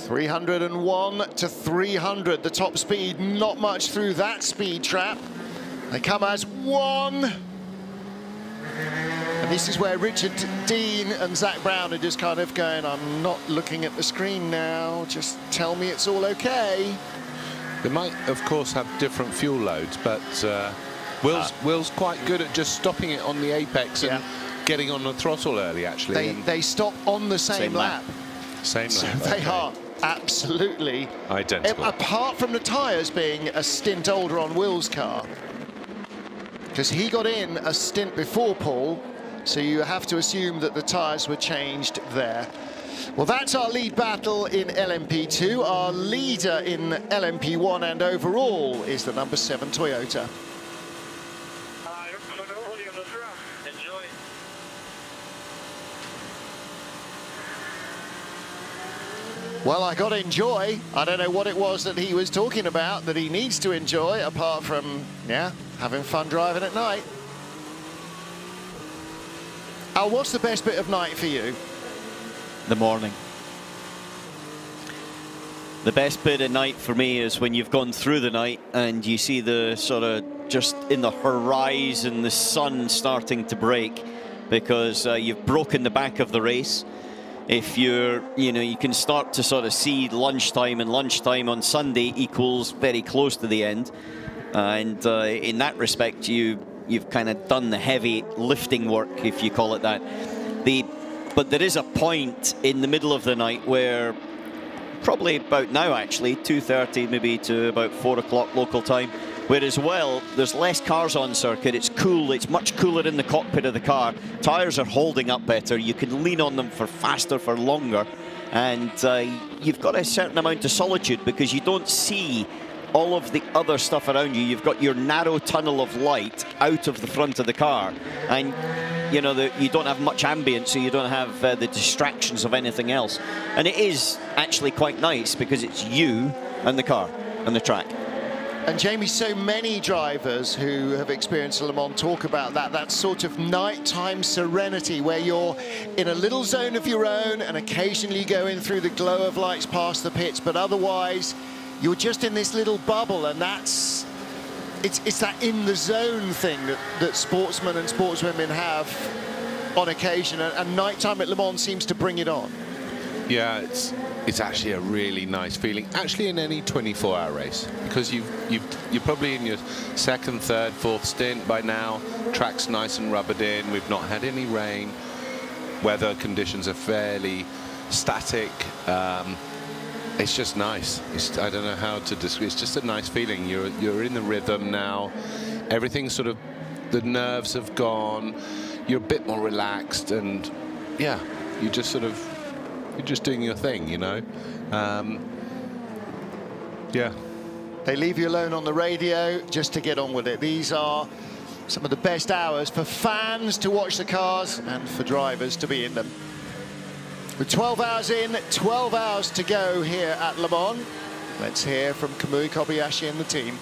301 to 300, the top speed, not much through that speed trap. They come as one. And this is where Richard Dean and Zach Brown are just kind of going, I'm not looking at the screen now, just tell me it's all okay. They might, of course, have different fuel loads, but Will's quite good at just stopping it on the apex and getting on the throttle early, actually. They stop on the same lap. Same so lap. They are absolutely identical. Apart from the tyres being a stint older on Will's car, because he got in a stint before Paul, so you have to assume that the tyres were changed there. Well, that's our lead battle in LMP2. Our leader in LMP1 and overall is the number 7 Toyota. Well, I got to enjoy. I don't know what it was that he was talking about that he needs to enjoy, apart from, having fun driving at night. Al, what's the best bit of night for you? The morning. The best bit of night for me is when you've gone through the night and you see the sort of just in the horizon, the sun starting to break, because you've broken the back of the race. If you're, you can start to sort of see lunchtime, and lunchtime on Sunday equals very close to the end. And in that respect, you've kind of done the heavy lifting work, if you call it that. But there is a point in the middle of the night where, probably about now actually, 2:30 maybe to about 4 o'clock local time, where as well, there's less cars on circuit, it's cool, it's much cooler in the cockpit of the car, tyres are holding up better, you can lean on them for faster, for longer, and you've got a certain amount of solitude because you don't see all of the other stuff around you. You've got your narrow tunnel of light out of the front of the car, and you don't have much ambient, so you don't have the distractions of anything else. And it is actually quite nice because it's you and the car and the track. And Jamie, so many drivers who have experienced Le Mans talk about that sort of nighttime serenity where you're in a little zone of your own and occasionally going through the glow of lights past the pits, but otherwise you're just in this little bubble, and it's that in the zone thing that sportsmen and sportswomen have on occasion, and nighttime at Le Mans seems to bring it on. Yeah, it's actually a really nice feeling, actually, in any 24-hour race, because you're probably in your second, third, fourth stint by now. Track's nice and rubbered in. We've not had any rain. Weather conditions are fairly static. It's just nice. I don't know how to describe. It's just a nice feeling. You're in the rhythm now. Everything's sort of, the nerves have gone. You're a bit more relaxed, and yeah, you just sort of. You're just doing your thing, yeah. They leave you alone on the radio just to get on with it. These are some of the best hours for fans to watch the cars and for drivers to be in them. With 12 hours in, 12 hours to go here at Le Mans. Let's hear from Kamui Kobayashi and the team.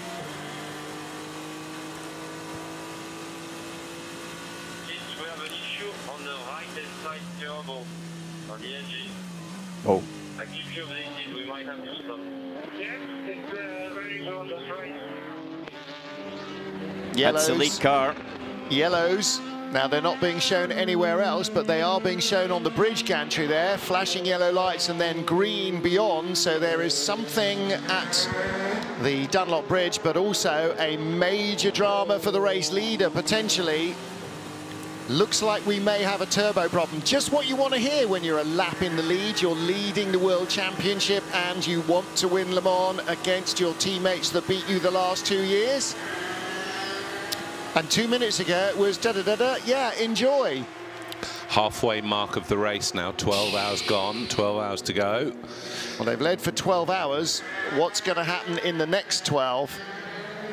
We have an issue on the right-hand side turbo on the engine. Oh. I keep you updated, we might have to stop. Yes, it's very low on the right. Yellows. That's the lead car. Yellows. Now, they're not being shown anywhere else, but they are being shown on the bridge gantry there, flashing yellow lights and then green beyond. So there is something at the Dunlop Bridge, but also a major drama for the race leader, potentially. Looks like we may have a turbo problem. Just what you want to hear when you're a lap in the lead, you're leading the World Championship and you want to win Le Mans against your teammates that beat you the last 2 years. And 2 minutes ago it was da-da-da-da, yeah, enjoy. Halfway mark of the race now, 12 hours gone, 12 hours to go. Well, they've led for 12 hours. What's going to happen in the next 12?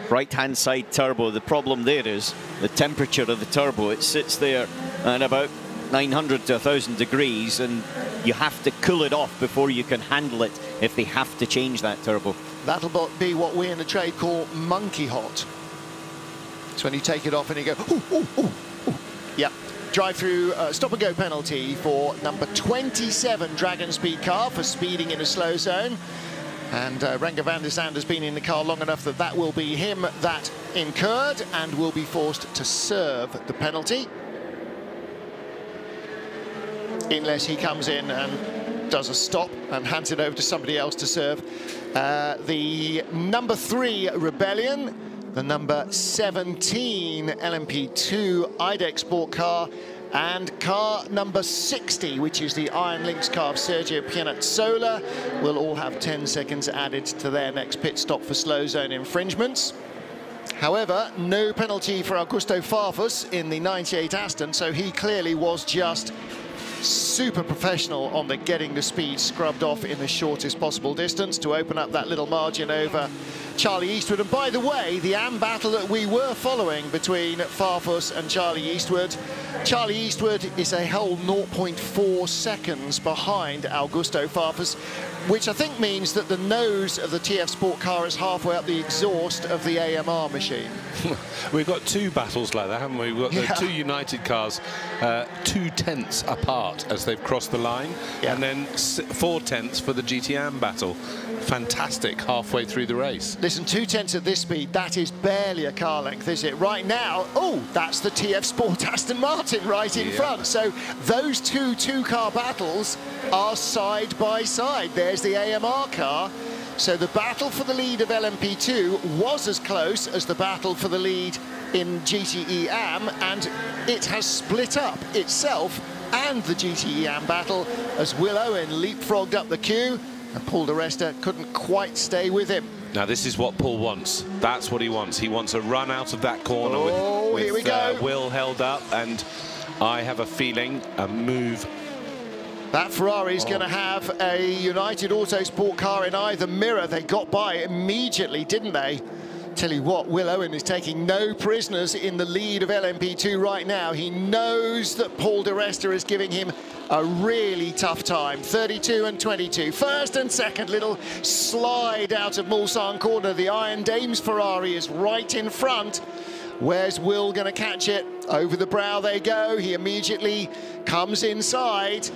Right-hand side turbo, the problem there is the temperature of the turbo. It sits there at about 900 to 1,000 degrees, and you have to cool it off before you can handle it if they have to change that turbo. That'll be what we in the trade call monkey hot. It's when you take it off and you go, ooh, ooh, ooh, ooh. Yep. drive-through stop-and-go penalty for number 27 Dragon Speed car for speeding in a slow zone. And Renger van der Zande has been in the car long enough that that will be him that incurred and will be forced to serve the penalty. Unless he comes in and does a stop and hands it over to somebody else to serve. The number 3 Rebellion, the number 17 LMP2 IDEX Sport car, and car number 60, which is the Iron Lynx car of Sergio Pianazzola, will all have 10 seconds added to their next pit stop for slow zone infringements. However, no penalty for Augusto Farfus in the 98 Aston, so he clearly was just super professional on the getting the speed scrubbed off in the shortest possible distance to open up that little margin over Charlie Eastwood. And by the way, the AM battle that we were following between Farfus and Charlie Eastwood is a whole 0.4 seconds behind Augusto Farfus, which I think means that the nose of the TF Sport car is halfway up the exhaust of the AMR machine. We've got 2 battles like that, haven't we? We've got the 2 United cars 2/10 apart as they've crossed the line, and then 4/10 for the GTM battle. Fantastic halfway through the race. Listen, 2/10 at this speed, that is barely a car length, is it? Right now, oh, that's the TF Sport Aston Martin right in front. So those two car battles are side by side. There's the AMR car. So the battle for the lead of LMP2 was as close as the battle for the lead in GTE AM, and it has split up itself and the GTE AM battle as Will Owen leapfrogged up the queue, and Paul di Resta couldn't quite stay with him. Now this is what Paul wants. That's what he wants. He wants a run out of that corner with here we go. Will held up, and I have a feeling a move. That Ferrari's going to have a United Autosport car in either mirror. They got by immediately, didn't they? Tell you what, Will Owen is taking no prisoners in the lead of LMP2 right now. He knows that Paul di Resta is giving him a really tough time. 32 and 22. First and second, little slide out of Mulsanne corner. The Iron Dames Ferrari is right in front. Where's Will going to catch it? Over the brow they go. He immediately comes inside.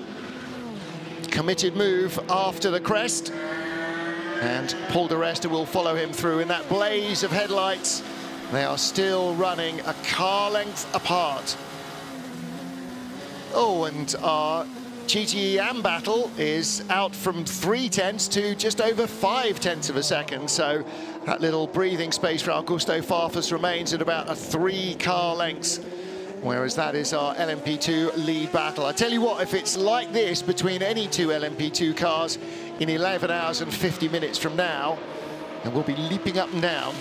Committed move after the crest. And Paul di Resta will follow him through in that blaze of headlights. They are still running a car length apart. Oh, and our GTE AM battle is out from 3/10 to just over 5/10 of a second. So that little breathing space for Augusto Farfus remains at about a 3 car lengths, whereas that is our LMP2 lead battle. I tell you what, if it's like this between any 2 LMP2 cars in 11 hours and 50 minutes from now, and we'll be leaping up and down.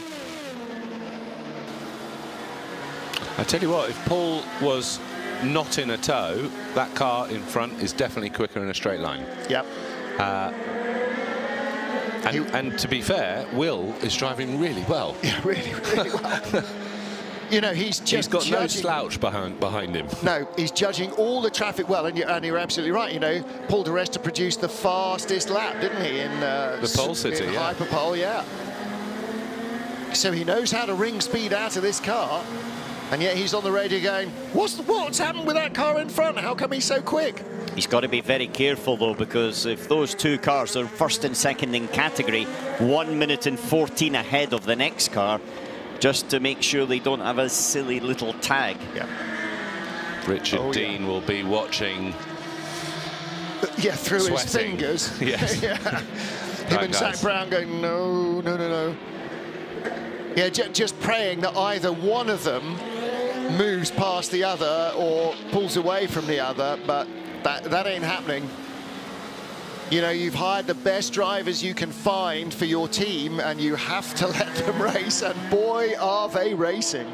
I tell you what, if Paul was not in a tow, that car in front is definitely quicker in a straight line. Yep. And to be fair, Will is driving really well. Yeah, really well. You know, he's got no slouch behind him. No, he's judging all the traffic well, and you're absolutely right. You know, Paul di Resta produced the fastest lap, didn't he, in the Pole City, Hyperpole, yeah. So he knows how to wring speed out of this car, and yet he's on the radio going, what's happened with that car in front? How come he's so quick? He's got to be very careful, though, because if those 2 cars are first and second in category, 1 minute and 14 ahead of the next car, just to make sure they don't have a silly little tag. Yeah. Richard Dean will be watching. Yeah, through sweating. his fingers. Yes. Yeah. Him and Zach Brown going, no. Yeah, just praying that either one of them moves past the other or pulls away from the other, but that ain't happening. You know, you've hired the best drivers you can find for your team, and you have to let them race, and boy, are they racing.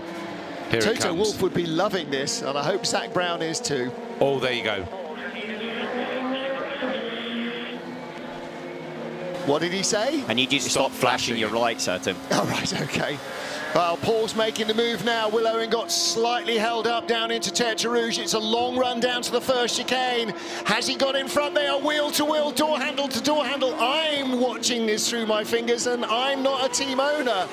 Here Toto Wolff would be loving this, and I hope Zach Brown is too. Oh, there you go. What did he say? I need you to stop flashing your lights at him. All right, okay. Well, Paul's making the move now. Will Owen got slightly held up down into Tertre Rouge. It's a long run down to the first chicane. Has he got in front? They are wheel to wheel, door handle to door handle. I'm watching this through my fingers, and I'm not a team owner.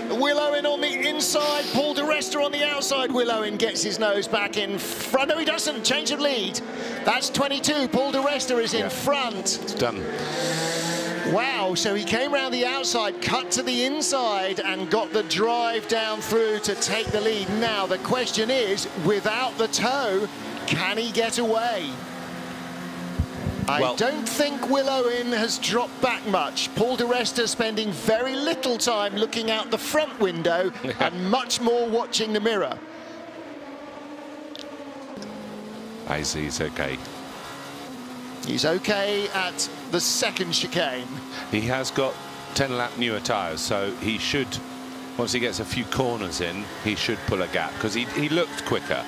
Will Owen on the inside, Paul de Resta on the outside. Will Owen gets his nose back in front. No, he doesn't. Change of lead. That's 22. Paul de Resta is in front. It's done. Wow, so he came around the outside, cut to the inside, and got the drive down through to take the lead. Now, the question is, without the toe, can he get away? I don't think Will Owen has dropped back much. Paul de Resta spending very little time looking out the front window and much more watching the mirror. I see, he's okay. He's okay at the second chicane. He has got 10-lap newer tyres, so he should, once he gets a few corners in, he should pull a gap, because he looked quicker.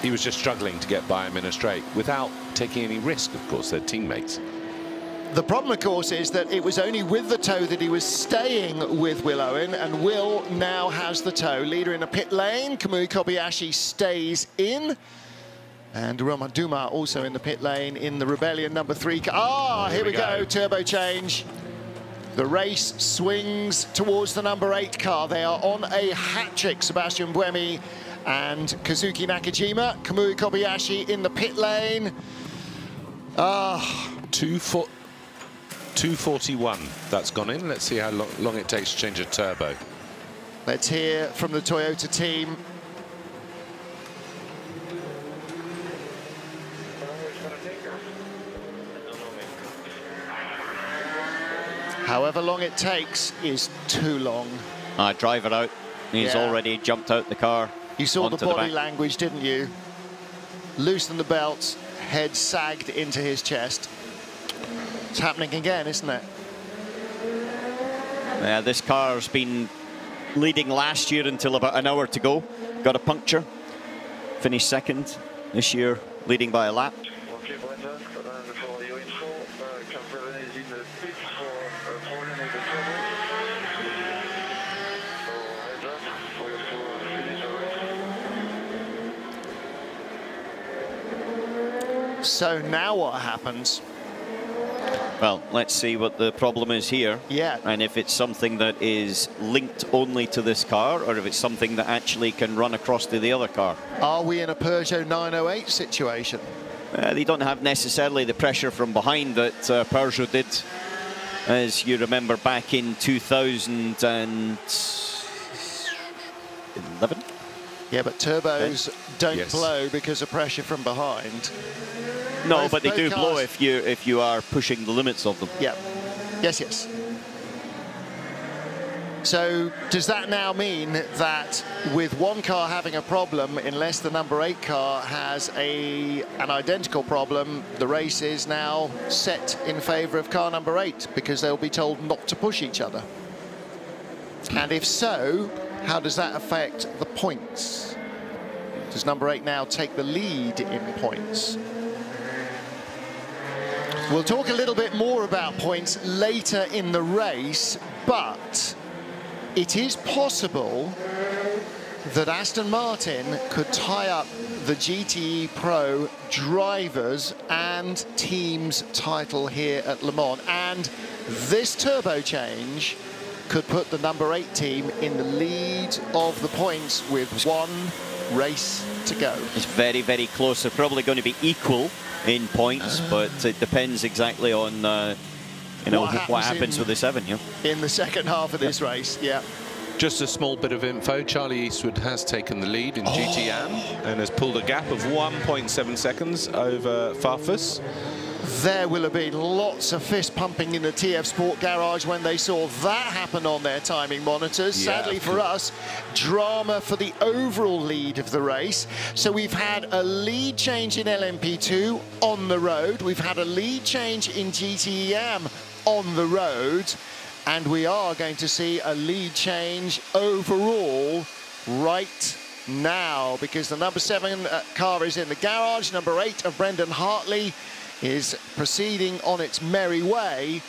He was just struggling to get by him in a straight without taking any risk, of course, their teammates. The problem, of course, is that it was only with the toe that he was staying with Will Owen, and Will now has the toe. Leader in the pit lane, Kamui Kobayashi stays in. And Romain Dumas also in the pit lane in the Rebellion number 3 car. Ah, here we go, turbo change. The race swings towards the number 8 car. They are on a hat-trick, Sebastian Buemi and Kazuki Nakajima. Kamui Kobayashi in the pit lane. 241, that's gone in. Let's see how long it takes to change a turbo. Let's hear from the Toyota team. However long it takes is too long. Driver out. He's already jumped out the car. You saw the body language, didn't you? Loosen the belts, head sagged into his chest. It's happening again, isn't it? Yeah, this car's been leading last year until about an hour to go. Got a puncture. Finished second this year, leading by a lap. Okay, Brenda, for your info, Cameron is in the pit for a problem with the turbo. So heads up for you to finish the race. So now what happens? Well, let's see what the problem is here. Yeah. And if it's something that is linked only to this car, or if it's something that actually can run across to the other car. Are we in a Peugeot 908 situation? They don't have necessarily the pressure from behind that Peugeot did, as you remember, back in 2011. Yeah, but turbos don't blow because of pressure from behind. No, but they do blow if you are pushing the limits of them. Yeah. Yes, yes. So does that now mean that with one car having a problem, unless the number 8 car has an identical problem, the race is now set in favour of car number 8 because they'll be told not to push each other? And if so, how does that affect the points? Does number 8 now take the lead in points? We'll talk a little bit more about points later in the race, but it is possible that Aston Martin could tie up the GTE Pro drivers and teams title here at Le Mans, and this turbo change could put the number 8 team in the lead of the points with one race to go. It's very, very close. They're probably going to be equal in points, but it depends exactly on what happens with the 7. Yeah. In the second half of this race, yeah. Just a small bit of info, Charlie Eastwood has taken the lead in GTM and has pulled a gap of 1.7 seconds over Farfus. There will have been lots of fist pumping in the TF Sport garage when they saw that happen on their timing monitors. Yeah, sadly for us, drama for the overall lead of the race. So we've had a lead change in LMP2 on the road. We've had a lead change in GTEM on the road. And we are going to see a lead change overall right now, because the number 7 car is in the garage. Number 8 of Brendan Hartley is proceeding on its merry way.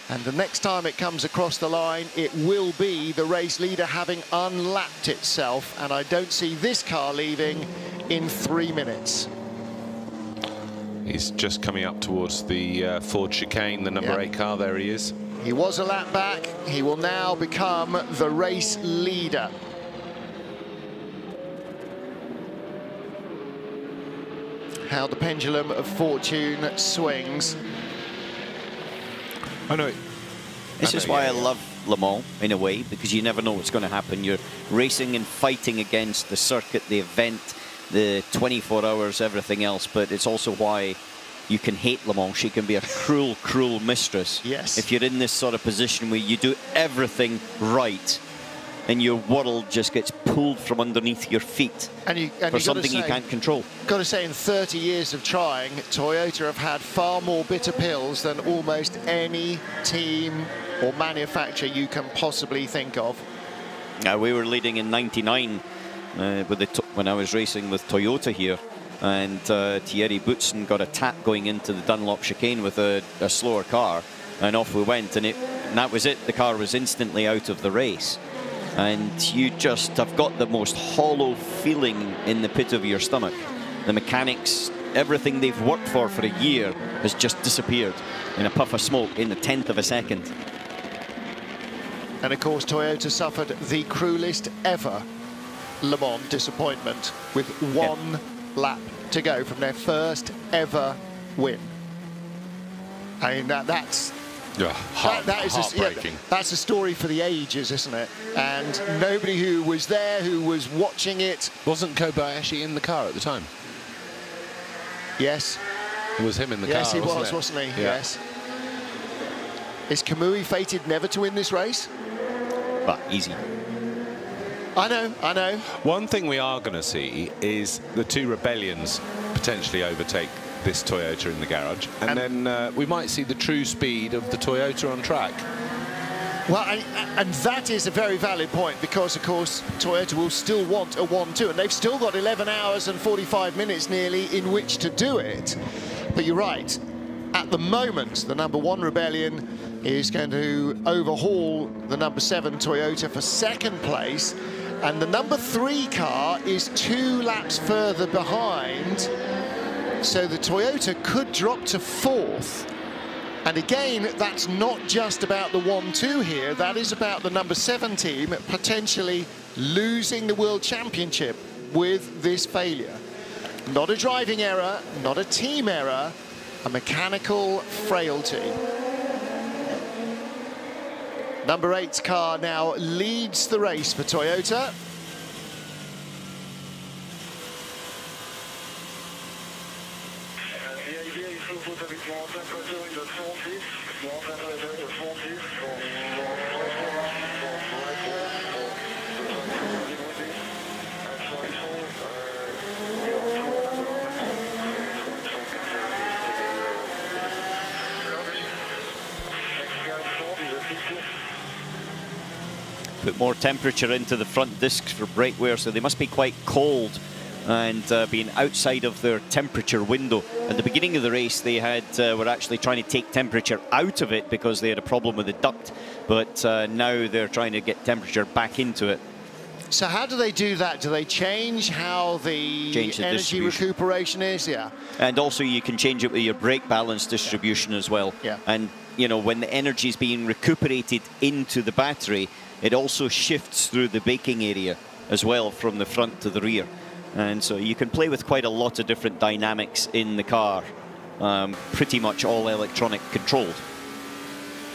And the next time it comes across the line, it will be the race leader having unlapped itself. And I don't see this car leaving in 3 minutes. He's just coming up towards the Ford chicane, the number 8 car. There he is. He was a lap back. He will now become the race leader. How the pendulum of fortune swings. I know. This is why I love Le Mans, in a way, because you never know what's going to happen. You're racing and fighting against the circuit, the event, the 24 hours, everything else, but it's also why you can hate Le Mans. She can be a cruel, cruel mistress. Yes. If you're in this sort of position where you do everything right and your world just gets pulled from underneath your feet for something you can't control. Got to say, in 30 years of trying, Toyota have had far more bitter pills than almost any team or manufacturer you can possibly think of. We were leading in '99 when I was racing with Toyota here, and Thierry Boutsen got a tap going into the Dunlop chicane with a slower car, and off we went, and that was it. The car was instantly out of the race. And you just have got the most hollow feeling in the pit of your stomach. The mechanics, everything they've worked for a year has just disappeared in a puff of smoke in the 10th of a second. And of course, Toyota suffered the cruelest ever Le Mans disappointment with one lap to go from their first ever win. I mean, that's heartbreaking. That's a story for the ages, isn't it? And nobody who was there, who was watching it. Wasn't Kobayashi in the car at the time? Yes. It was him in the car. Yes, he was, wasn't he? Yeah. Yes. Is Kamui fated never to win this race? But easy. I know. One thing we are going to see is the two Rebellions potentially overtake this Toyota in the garage, and then we might see the true speed of the Toyota on track. Well, and that is a very valid point, because, of course, Toyota will still want a 1-2, and they've still got 11 hours and 45 minutes nearly in which to do it. But you're right. At the moment, the number 1 Rebellion is going to overhaul the number 7 Toyota for second place, and the number 3 car is 2 laps further behind. So the Toyota could drop to 4th. And again, that's not just about the 1-2 here. That is about the number 7 team potentially losing the World Championship with this failure. Not a driving error, not a team error, a mechanical frailty. Number 8's car now leads the race for Toyota. Put more temperature into the front discs for brake wear, so they must be quite cold and being outside of their temperature window. At the beginning of the race, they were actually trying to take temperature out of it because they had a problem with the duct, but now they're trying to get temperature back into it. So how do they do that? Do they change how the energy recuperation is? Yeah. And also you can change it with your brake balance distribution as well. Yeah. And, you know, when the energy is being recuperated into the battery, it also shifts through the baking area as well from the front to the rear. And so you can play with quite a lot of different dynamics in the car, pretty much all electronic controlled.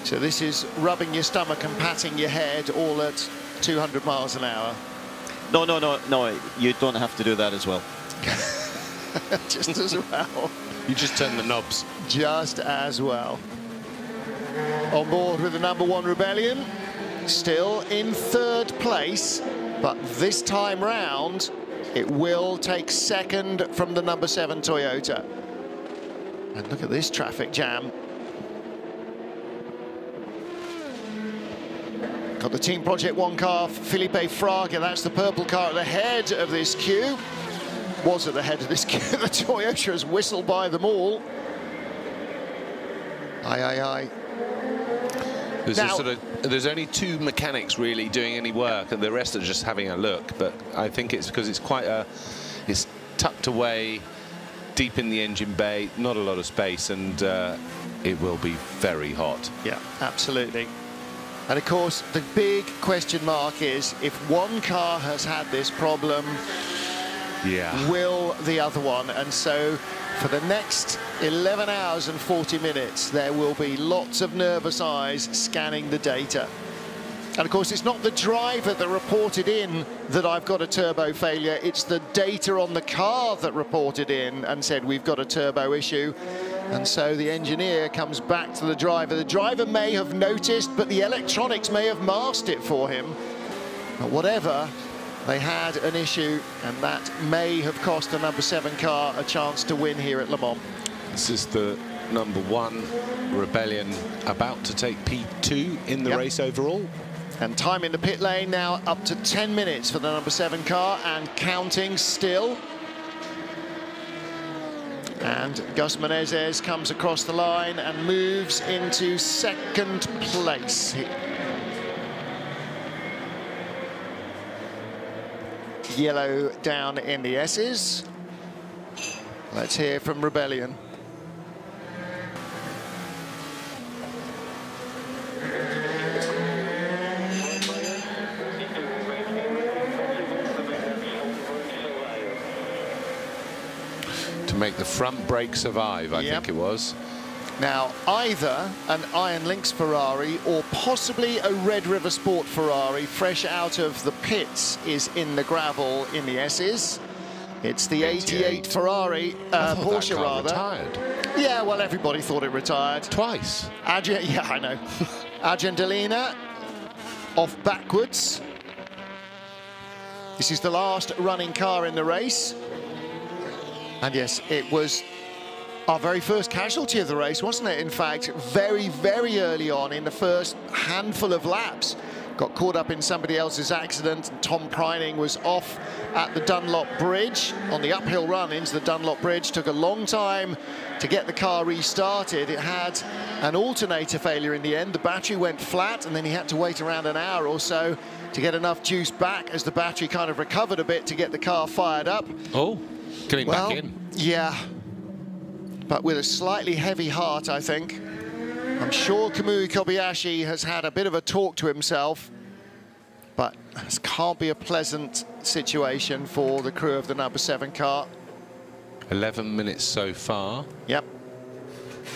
So this is rubbing your stomach and patting your head all at 200 miles an hour. No, you don't have to do that as well. Just as well. You just turn the knobs. Just as well. On board with the number 1 Rebellion, still in 3rd place, but this time round, it will take 2nd from the number 7 Toyota. And look at this traffic jam. Got the Team Project 1 car, Felipe Fraga, that's the purple car at the head of this queue. Was at the head of this queue. The Toyota has whistled by them all. Aye, aye, aye. There's only 2 mechanics really doing any work, and the rest are just having a look. But I think it's because it's it's tucked away deep in the engine bay, not a lot of space, and it will be very hot. Yeah, absolutely. And of course, the big question mark is if one car has had this problem, will the other one? And so for the next 11 hours and 40 minutes, there will be lots of nervous eyes scanning the data. And of course, it's not the driver that reported in that I've got a turbo failure, it's the data on the car that reported in and said we've got a turbo issue. And so the engineer comes back to the driver. The driver may have noticed, but the electronics may have masked it for him. But whatever, they had an issue, and that may have cost the number 7 car a chance to win here at Le Mans. This is the number 1 Rebellion about to take P2 in the race overall. And time in the pit lane now up to 10 minutes for the number 7 car, and counting still. And Gus Menezes comes across the line and moves into 2nd place. Yellow down in the S's. Let's hear from Rebellion. Make the front brake survive, I think it was. Now, either an Iron Lynx Ferrari or possibly a Red River Sport Ferrari, fresh out of the pits, is in the gravel in the S's. It's the 88 Ferrari, Porsche rather. Retired. Yeah, well, everybody thought it retired. Twice. Yeah, I know. Argendelina off backwards. This is the last running car in the race. And yes, it was our very first casualty of the race, wasn't it? In fact, very, very early on in the first handful of laps. Got caught up in somebody else's accident. Tom Preining was off at the Dunlop Bridge on the uphill run into the Dunlop Bridge. Took a long time to get the car restarted. It had an alternator failure in the end. The battery went flat, and then he had to wait around an hour or so to get enough juice back as the battery kind of recovered a bit to get the car fired up. Oh. Coming back in. Yeah, but with a slightly heavy heart, I think. I'm sure Kamui Kobayashi has had a bit of a talk to himself, but this can't be a pleasant situation for the crew of the number 7 car. 11 minutes so far. Yep.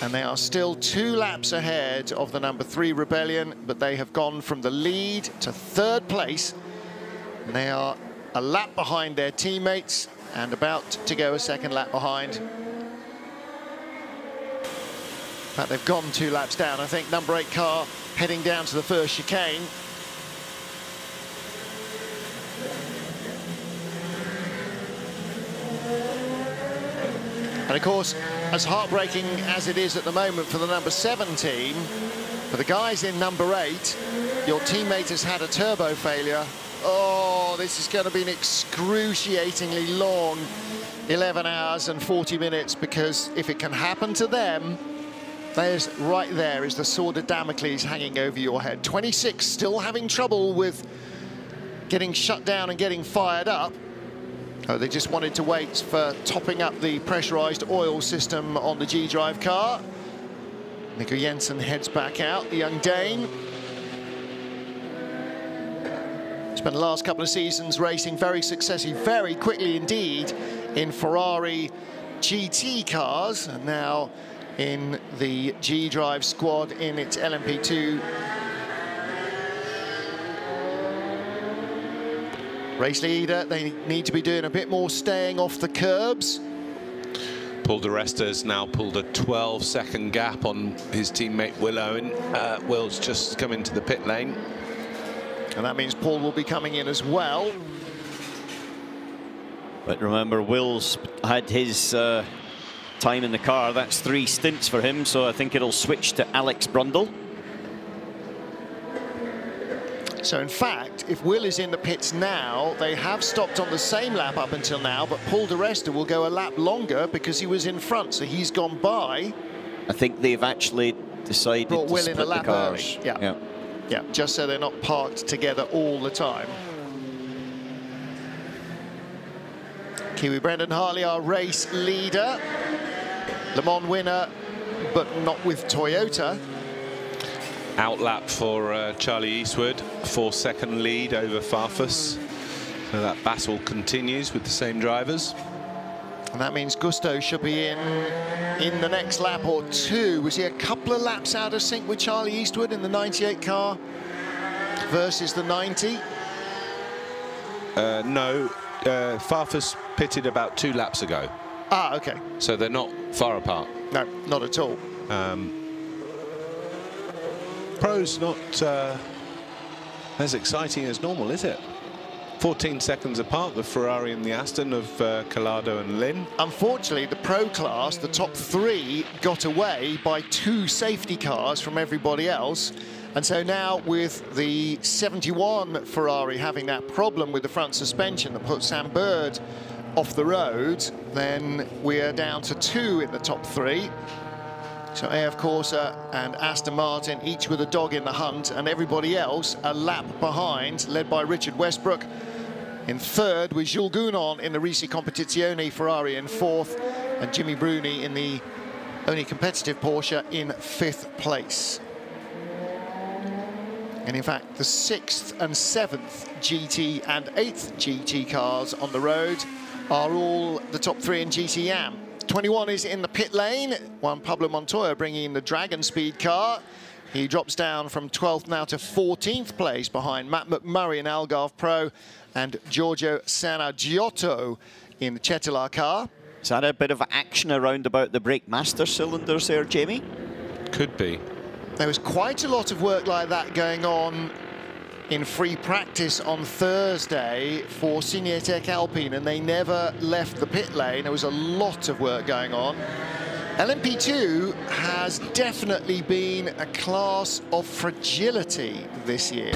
And they are still 2 laps ahead of the number 3 Rebellion, but they have gone from the lead to 3rd place. And they are a lap behind their teammates and about to go a 2nd lap behind. In fact, they've gone 2 laps down. I think number 8 car heading down to the first chicane. And of course, as heartbreaking as it is at the moment for the number 7 team, for the guys in number 8, your teammate has had a turbo failure. Oh, this is going to be an excruciatingly long 11 hours and 40 minutes, because if it can happen to them, right there is the sword of Damocles hanging over your head. 26 still having trouble with getting shut down and getting fired up. Oh, they just wanted to wait for topping up the pressurized oil system on the G-Drive car. Nico Jensen heads back out, the young Dane. Spent the last couple of seasons racing very successfully, very quickly indeed, in Ferrari GT cars, and now in the G-Drive squad in its LMP2 race leader. They need to be doing a bit more staying off the curbs. Paul di Resta's now pulled a 12-second gap on his teammate Will Owen. Will's just come into the pit lane. And that means Paul will be coming in as well. But remember, Will's had his time in the car. That's 3 stints for him, so I think it'll switch to Alex Brundle. So in fact, if Will is in the pits now, they have stopped on the same lap up until now, but Paul di Resta will go a lap longer because he was in front, so he's gone by. I think they've actually decided brought to Will in split a lap the cars. early. Yeah, just so they're not parked together all the time. Kiwi Brendan Hartley, our race leader. Le Mans winner, but not with Toyota. Outlap for Charlie Eastwood, 4-second lead over Farfus. So that battle continues with the same drivers. And that means Gusto should be in the next lap or two. Was he a couple of laps out of sync with Charlie Eastwood in the 98 car versus the 90? No, Farfus pitted about 2 laps ago. Ah, okay. So they're not far apart. No, not at all. Pro's not as exciting as normal, is it? 14 seconds apart, the Ferrari and the Aston of Collado and Lynn. Unfortunately, the Pro class, the top 3, got away by 2 safety cars from everybody else. And so now with the 71 Ferrari having that problem with the front suspension that put Sam Bird off the road, then we're down to 2 in the top 3. So AF Corsa and Aston Martin, each with a dog in the hunt, and everybody else a lap behind, led by Richard Westbrook. In 3rd with Jules Gounon in the Risi Competizione Ferrari in 4th, and Jimmy Bruni in the only competitive Porsche in 5th place. And in fact, the 6th and 7th GT and 8th GT cars on the road are all the top 3 in GT-AM. 21 is in the pit lane. Juan Pablo Montoya bringing in the Dragon Speed car. He drops down from 12th now to 14th place behind Matt McMurray in Algarve Pro and Giorgio Sanaggiotto in the Cetilar car. Is that a bit of action around about the brake master cylinders there, Jamie? Could be. There was quite a lot of work like that going on in free practice on Thursday for Cignetec Alpine, and they never left the pit lane. There was a lot of work going on. LMP2 has definitely been a class of fragility this year.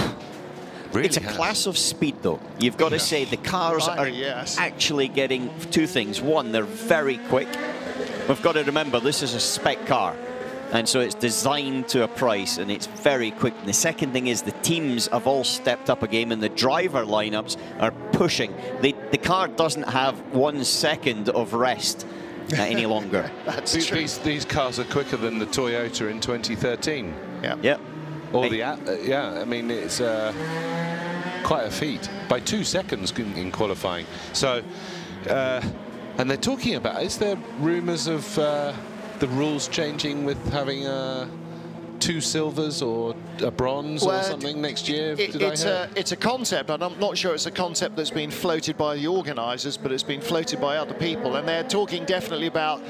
Really it's a has. class of speed, though. You've got to say the cars are actually getting 2 things. One, they're very quick. We've got to remember this is a spec car, and so it's designed to a price, and it's very quick. And the second thing is the teams have all stepped up a game, and the driver lineups are pushing. The car doesn't have 1 second of rest any longer. That's true. These cars are quicker than the Toyota in 2013. Yeah. Yep. Or yeah, I mean, it's quite a feat. By 2 seconds in qualifying. So, and they're talking about, is there rumours of the rules changing with having 2 silvers or a bronze or something next year? It's a concept, and I'm not sure it's a concept that's been floated by the organisers, but it's been floated by other people, and they're talking definitely about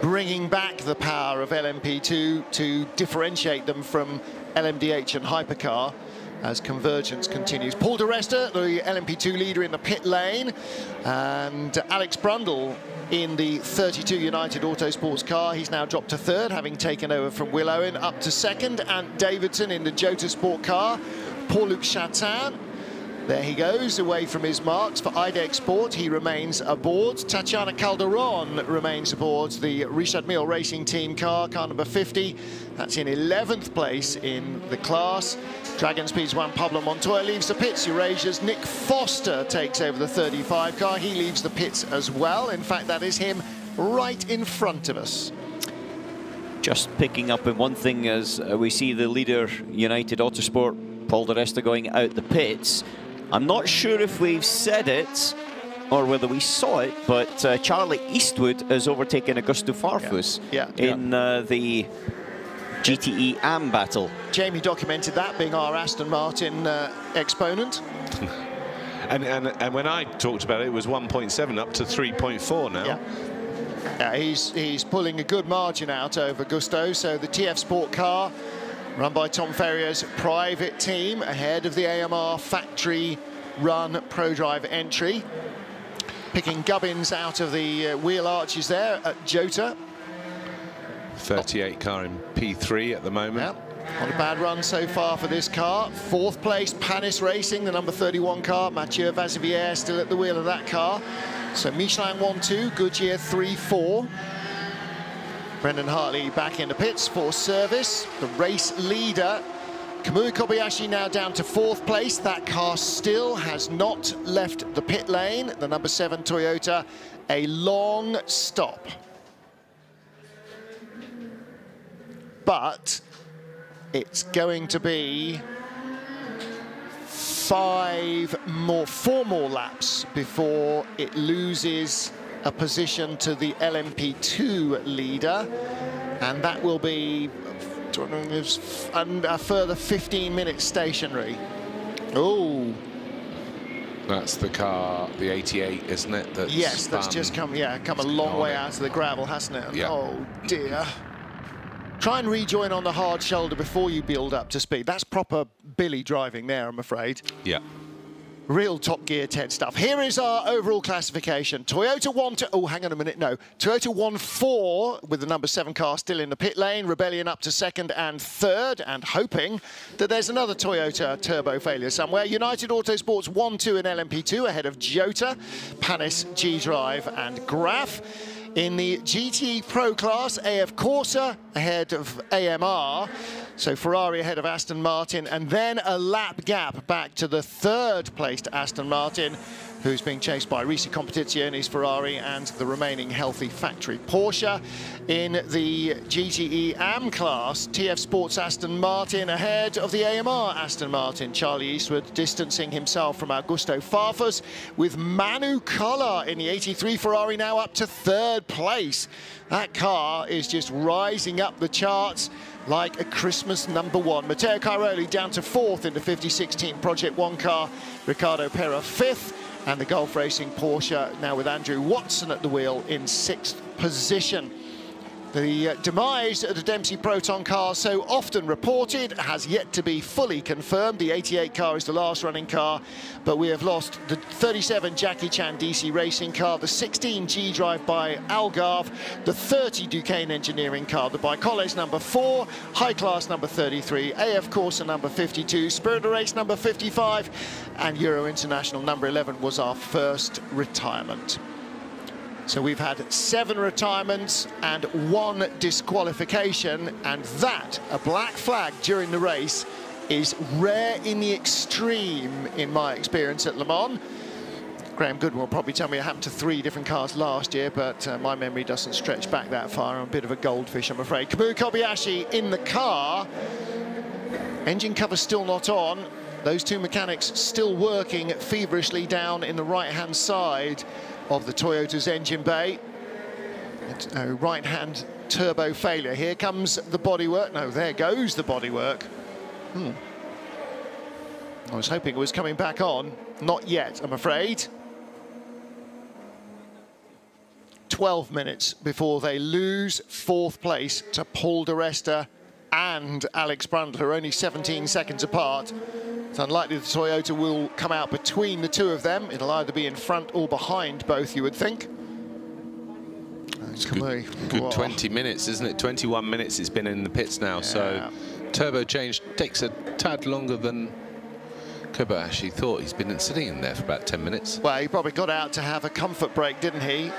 bringing back the power of LMP2 to differentiate them from LMDH and Hypercar as convergence continues. Paul di Resta, the LMP2 leader in the pit lane, and Alex Brundle in the 32 United Autosports car. He's now dropped to 3rd, having taken over from Will Owen, up to 2nd. Ant Davidson in the Jota Sport car. Paul-Luc Chatin, there he goes, away from his marks for IDEX Sport. He remains aboard. Tatiana Calderon remains aboard the Richard Mille Racing Team car number 50. That's in 11th place in the class. Dragon Speed's Juan Pablo Montoya leaves the pits. Eurasia's Nick Foster takes over the 35 car. He leaves the pits as well. In fact, that is him right in front of us. Just picking up on one thing as we see the leader, United Autosport, Paul di Resta, going out the pits. I'm not sure if we've said it or whether we saw it, but Charlie Eastwood has overtaken Augusto Farfus in the GTE AM battle. Jamie documented that, being our Aston Martin exponent. and when I talked about it, it was 1.7 up to 3.4 now. Yeah, he's pulling a good margin out over Gusto. So the TF Sport car, run by Tom Ferrier's private team, ahead of the AMR factory run ProDrive entry. Picking gubbins out of the wheel arches there at Jota. 38 car in P3 at the moment. Yeah, not a bad run so far for this car. 4th place, Panis Racing, the number 31 car. Mathieu Vazivière still at the wheel of that car. So Michelin 1-2, Goodyear 3-4. Brendan Hartley back in the pits for service. The race leader, Kamui Kobayashi, now down to 4th place. That car still has not left the pit lane. The number 7 Toyota, a long stop. But it's going to be 4 more laps before it loses a position to the LMP2 leader, and that will be a further 15 minutes stationary. Oh, that's the car, the 88, isn't it? That's yes, that's just come a long way out of the gravel, hasn't it? Yeah. Oh dear. Try and rejoin on the hard shoulder before you build up to speed. That's proper Billy driving there, I'm afraid. Yeah. Real Top Gear 10 stuff. Here is our overall classification. Toyota 1-2, oh, hang on a minute, no. Toyota 1-4 with the number 7 car still in the pit lane. Rebellion up to 2nd and 3rd, and hoping that there's another Toyota turbo failure somewhere. United Autosports 1-2 in LMP2 ahead of Jota, Panis, G-Drive and Graf. In the GT Pro class, AF Corsa ahead of AMR. So Ferrari ahead of Aston Martin, and then a lap gap back to the 3rd placed Aston Martin, who's being chased by Risi Competizioni's Ferrari and the remaining healthy factory Porsche. In the GTE AM class, TF Sports Aston Martin ahead of the AMR Aston Martin. Charlie Eastwood distancing himself from Augusto Farfus, with Manu Collar in the 83 Ferrari now up to 3rd place. That car is just rising up the charts like a Christmas #1. Matteo Cairoli down to 4th in the 5016 Project 1 car. Ricardo Pera 5th. And the Gulf Racing Porsche now with Andrew Watson at the wheel in 6th position. The demise of the Dempsey Proton car, so often reported, has yet to be fully confirmed. The 88 car is the last running car, but we have lost the 37 Jackie Chan DC Racing car, the 16 G-Drive by Algarve, the 30 Duquesne Engineering car, the Bicoles number 4, High Class number 33, AF Corsa number 52, Spirit of Race number 55, and Euro International number 11 was our first retirement. So we've had 7 retirements and 1 disqualification, and that, a black flag during the race, is rare in the extreme in my experience at Le Mans. Graham Goodwin will probably tell me it happened to 3 different cars last year, but my memory doesn't stretch back that far. I'm a bit of a goldfish, I'm afraid. Kamui Kobayashi in the car. Engine cover still not on. Those 2 mechanics still working feverishly down in the right-hand side of the Toyota's engine bay. It's a right-hand turbo failure. Here comes the bodywork. No, there goes the bodywork. I was hoping it was coming back on. Not yet, I'm afraid. 12 minutes before they lose 4th place to Paul di Resta and Alex Brundle, only 17 seconds apart. It's unlikely the Toyota will come out between the 2 of them. It'll either be in front or behind both, you would think. Good 20 minutes, isn't it? 21 minutes it's been in the pits now, so turbo change takes a tad longer than Kobayashi thought. He's been sitting in there for about 10 minutes. Well, he probably got out to have a comfort break, didn't he?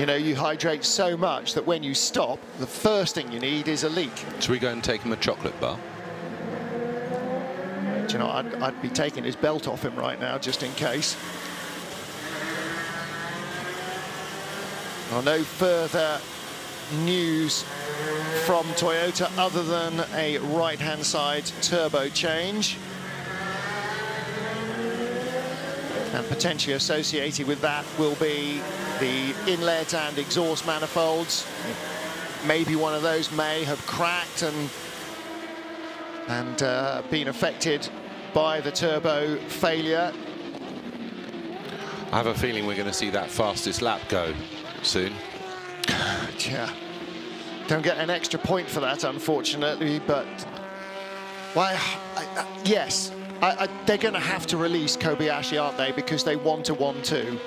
You know, you hydrate so much that when you stop, the first thing you need is a leak. Should we go and take him a chocolate bar? Do you know, I'd be taking his belt off him right now, just in case. Well, no further news from Toyota other than a right-hand side turbo change. And potentially associated with that will be the inlet and exhaust manifolds. Maybe one of those may have cracked and been affected by the turbo failure. I have a feeling we're going to see that fastest lap go soon. Yeah, don't get an extra point for that, unfortunately, but well, yes, they're going to have to release Kobayashi, aren't they, because they want a 1-2.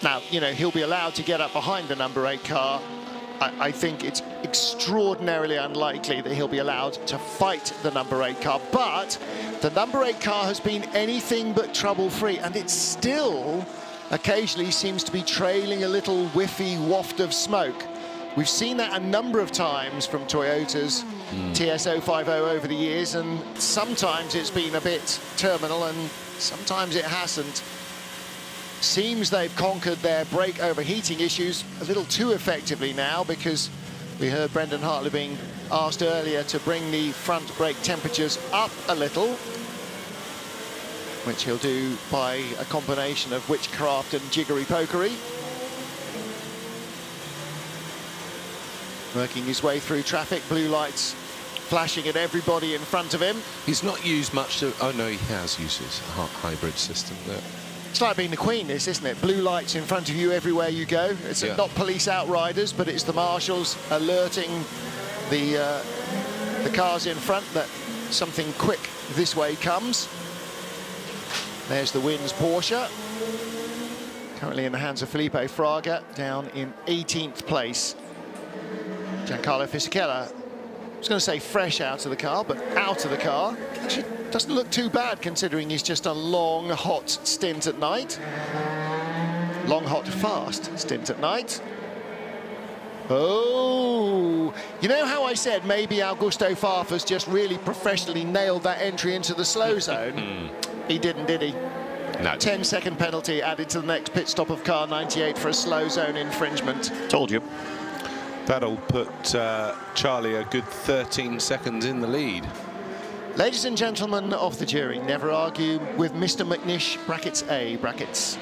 Now, you know, he'll be allowed to get up behind the number 8 car. I think it's extraordinarily unlikely that he'll be allowed to fight the number 8 car, but the number 8 car has been anything but trouble-free, and it still occasionally seems to be trailing a little whiffy waft of smoke. We've seen that a number of times from Toyota's TS050 over the years, and sometimes it's been a bit terminal and sometimes it hasn't. Seems they've conquered their brake overheating issues a little too effectively now, because we heard Brendan Hartley being asked earlier to bring the front brake temperatures up a little, which he'll do by a combination of witchcraft and jiggery-pokery. Working his way through traffic, blue lights flashing at everybody in front of him. He's not used much to... Oh, no, he has used his hybrid system there. It's like being the Queen, this, isn't it? Blue lights in front of you everywhere you go. It's not police outriders, but it's the marshals alerting the cars in front that something quick this way comes. There's the Wins Porsche. Currently in the hands of Felipe Fraga, down in 18th place. Giancarlo Fisichella, I was going to say fresh out of the car, but out of the car. Actually, doesn't look too bad considering he's just a long, hot stint at night. Long, hot, fast stint at night. Oh, you know how I said maybe Augusto Farfus just really professionally nailed that entry into the slow zone? He didn't, did he? No. 10-second penalty added to the next pit stop of car 98 for a slow zone infringement. Told you. That'll put Charlie a good 13 seconds in the lead. Ladies and gentlemen of the jury, never argue with Mr. McNish, brackets A, brackets.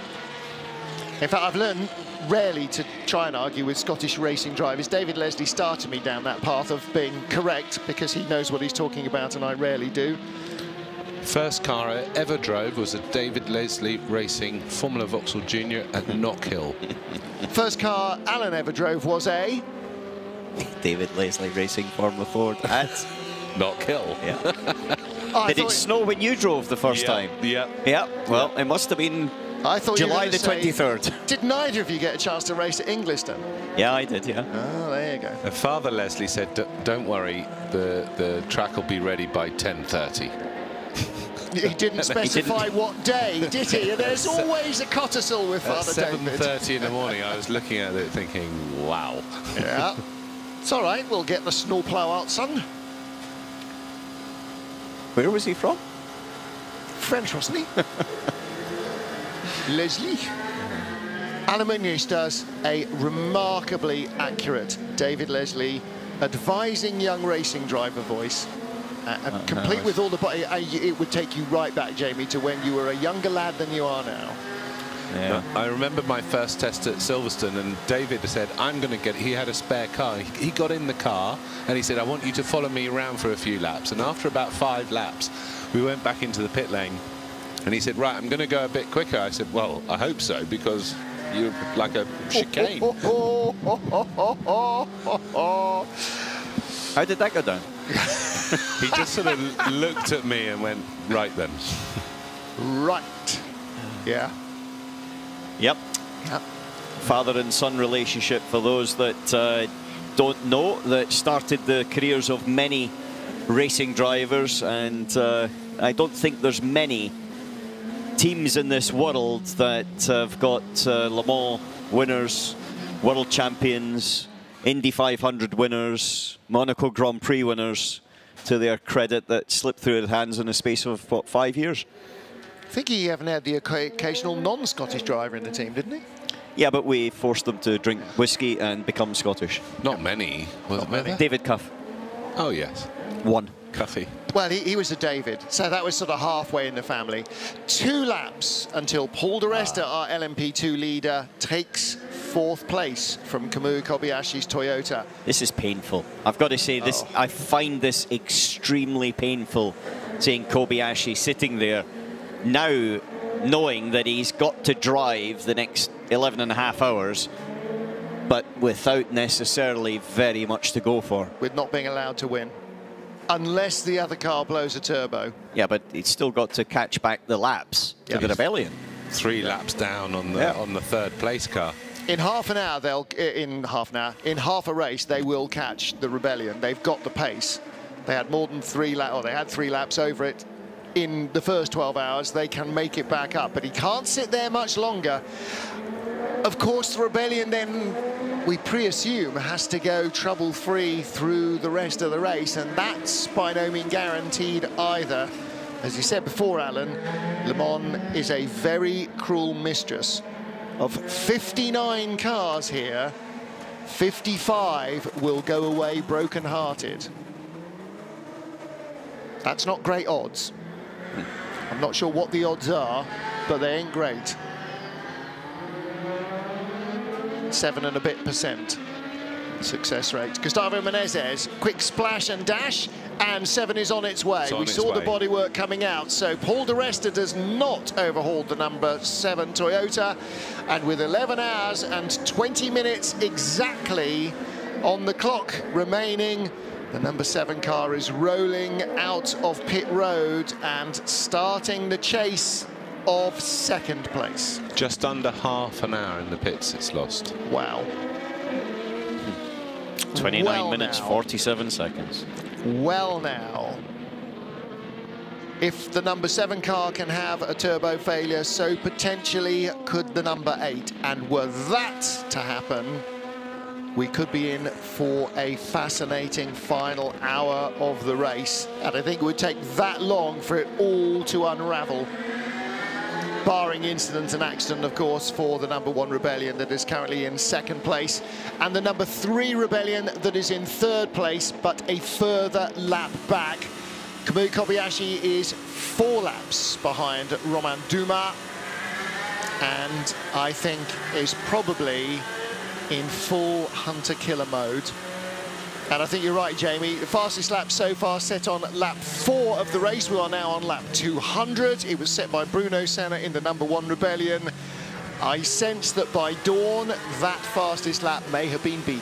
In fact, I've learned rarely to try and argue with Scottish racing drivers. David Leslie started me down that path of being correct because he knows what he's talking about and I rarely do. First car I ever drove was a David Leslie Racing Formula Vauxhall Junior at Knockhill. First car Alan ever drove was a... David Leslie Racing Formula Ford at Knockhill. Yeah. Did it snow when you drove the first time? Yeah. Yeah. Well, it must have been July the 23rd. Did neither of you get a chance to race at Ingliston? Yeah, I did, yeah. Oh, there you go. Father Leslie said, don't worry, the track will be ready by 10:30. He didn't specify what day, did he? There's always a codicil with Father David. At 7:30 in the morning, I was looking at it thinking, wow. Yeah. It's all right, we'll get the snowplow out, son. Where was he from? French, wasn't he? Leslie. Alan McNish does a remarkably accurate David Leslie advising young racing driver voice. Complete with all the... It would take you right back, Jamie, to when you were a younger lad than you are now. Yeah. I remember my first test at Silverstone, and David said, I'm going to get... He had a spare car. He got in the car, and he said, I want you to follow me around for a few laps. And after about 5 laps, we went back into the pit lane, and he said, right, I'm going to go a bit quicker. I said, well, I hope so, because you're like a chicane. How did that go down? He just sort of looked at me and went, right then. Right. Yeah. Yep. Yep. Father and son relationship, for those that don't know, that started the careers of many racing drivers, and I don't think there's many teams in this world that have got Le Mans winners, world champions, Indy 500 winners, Monaco Grand Prix winners to their credit that slipped through their hands in the space of, what, 5 years? I think he even had the occasional non-Scottish driver in the team, didn't he? Yeah, but we forced them to drink whiskey and become Scottish. Not many. Was it many? David Cuff. Oh, yes. One. Cuffy. Well, he was a David, so that was sort of halfway in the family. 2 laps until Paul Di Resta, our LMP2 leader, takes 4th place from Kamui Kobayashi's Toyota. This is painful. I've got to say, this. I find this extremely painful, seeing Kobayashi sitting there now, knowing that he's got to drive the next 11.5 hours, but without necessarily very much to go for. With not being allowed to win. Unless the other car blows a turbo. Yeah, but he's still got to catch back the laps to the Rebellion. 3 laps down on the 3rd place car. In half an hour, in half a race, they will catch the Rebellion. They've got the pace. They had more than 3 laps, or they had 3 laps over it in the first 12 hours. They can make it back up, but he can't sit there much longer. Of course, the Rebellion then we pre-assume has to go trouble-free through the rest of the race, and that's by no means guaranteed either. As you said before, Alan, Le Mans is a very cruel mistress. Of 59 cars here, 55 will go away broken-hearted. That's not great odds. I'm not sure what the odds are, but they ain't great. 7 and a bit % success rate. Gustavo Menezes, quick splash and dash, and 7 is on its way. We saw the bodywork coming out, so Paul di Resta does not overhaul the number 7 Toyota, and with 11 hours and 20 minutes exactly on the clock remaining, the number 7 car is rolling out of pit road and starting the chase of second place. Just under half an hour in the pits it's lost. Wow. 29 minutes, 47 seconds. Well now, if the number 7 car can have a turbo failure, so potentially could the number 8. And were that to happen, we could be in for a fascinating final hour of the race. And I think it would take that long for it all to unravel. Barring incident and accident, of course, for the number 1 Rebellion that is currently in second place, and the number 3 Rebellion that is in third place, but a further lap back. Kamui Kobayashi is 4 laps behind Romain Dumas, and I think is probably in full hunter-killer mode. And I think you're right, Jamie. The fastest lap so far set on lap 4 of the race. We are now on lap 200. It was set by Bruno Senna in the number 1 Rebellion. I sense that by dawn, that fastest lap may have been beaten.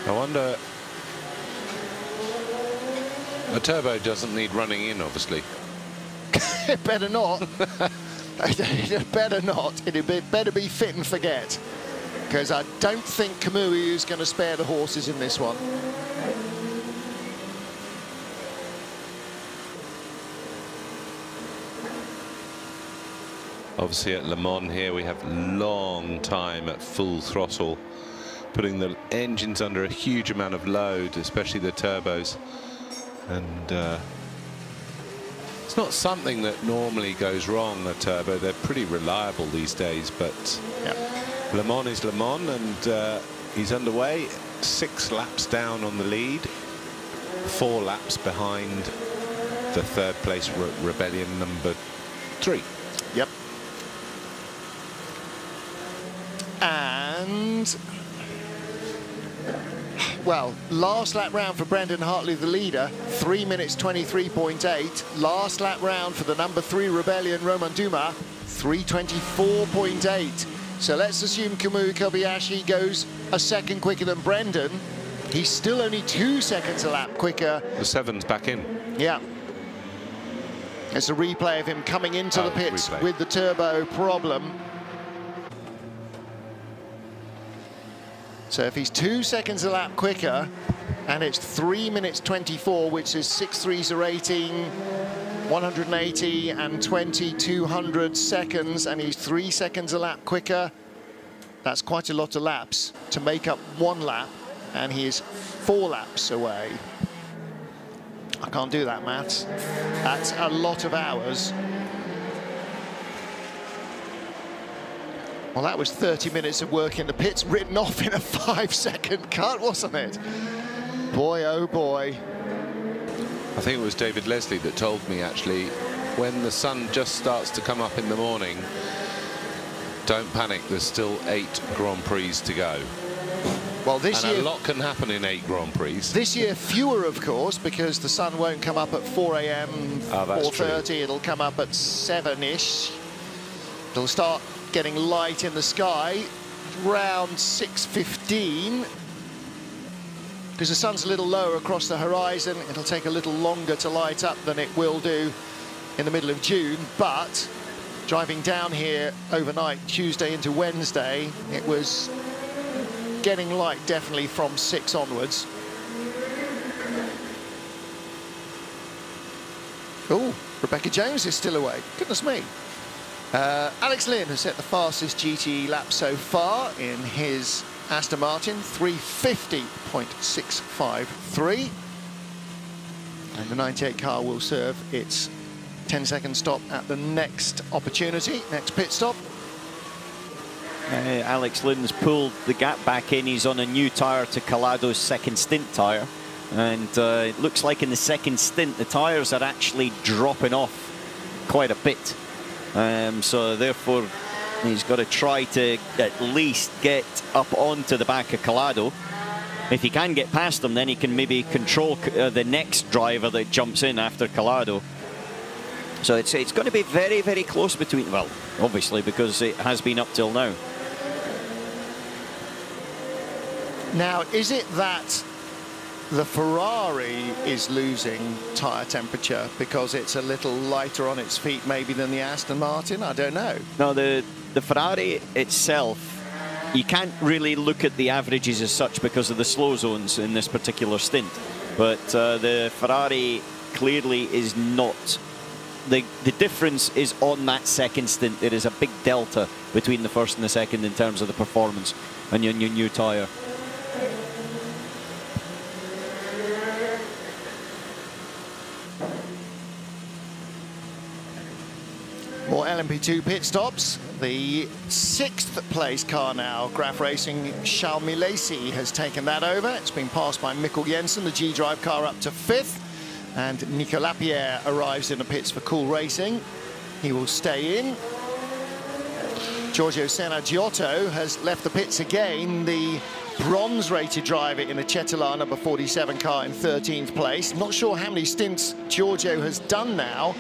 I wonder... A turbo doesn't need running in, obviously. It better not. It better not. It better be fit and forget. Because I don't think Kamui is going to spare the horses in this one. Obviously at Le Mans here we have long time at full throttle, putting the engines under a huge amount of load, especially the turbos. And it's not something that normally goes wrong, a turbo. They're pretty reliable these days, but Le Mans is Le Mans, and he's underway. 6 laps down on the lead, 4 laps behind the third place Rebellion number 3. Yep. And... well, last lap round for Brendan Hartley, the leader, 3 minutes 23.8. Last lap round for the number 3 Rebellion, Romain Dumas, 3:24.8. So let's assume Kamui Kobayashi goes a second quicker than Brendan. He's still only 2 seconds a lap quicker. The 7's back in. Yeah. It's a replay of him coming into the pits with the turbo problem. So if he's 2 seconds a lap quicker, and it's 3 minutes 24, which is 6.3s are 18, 180 and 200 seconds, and he's 3 seconds a lap quicker, that's quite a lot of laps to make up 1 lap, and he is 4 laps away. I can't do that, maths. That's a lot of hours. Well, that was 30 minutes of work in the pits written off in a 5-second cut, wasn't it? Boy, oh boy. I think it was David Leslie that told me, actually, when the sun just starts to come up in the morning, don't panic, there's still 8 Grand Prix to go. Well, this year... a lot can happen in 8 Grand Prix. This year, fewer, of course, because the sun won't come up at 4 a.m., 4:30. It'll come up at 7-ish. It'll start getting light in the sky around 6:15, because the sun's a little lower across the horizon. It'll take a little longer to light up than it will do in the middle of June, but driving down here overnight, Tuesday into Wednesday, it was getting light definitely from 6 onwards. Oh, Rebecca Jones is still away. Goodness me. Alex Lynn has set the fastest GT lap so far in his Aston Martin, 3:50.653. And the 98 car will serve its 10-second stop at the next opportunity, next pit stop. Alex Lynn's pulled the gap back in. He's on a new tyre to Calado's second stint tyre. And it looks like in the second stint, the tyres are actually dropping off quite a bit. So therefore, he's got to try to at least get up onto the back of Calado. If he can get past them, then he can maybe control the next driver that jumps in after Calado. So it's going to be very, very close between, well, obviously, because it has been up till now. Now, is it that the Ferrari is losing tyre temperature because it's a little lighter on its feet maybe than the Aston Martin? I don't know. No, the Ferrari itself, you can't really look at the averages as such because of the slow zones in this particular stint. But the Ferrari clearly is not. The difference is on that second stint. There is a big delta between the first and the second in terms of the performance on your new tyre. More LMP2 pit stops. The 6th place car now, Graf Racing, Charles Milesi has taken that over. It's been passed by Mikkel Jensen, the G-Drive car up to 5th. And Nico Lapierre arrives in the pits for Cool Racing. He will stay in. Giorgio Giotto has left the pits again. The bronze-rated driver in the Cetillard number 47 car in 13th place. Not sure how many stints Giorgio has done now.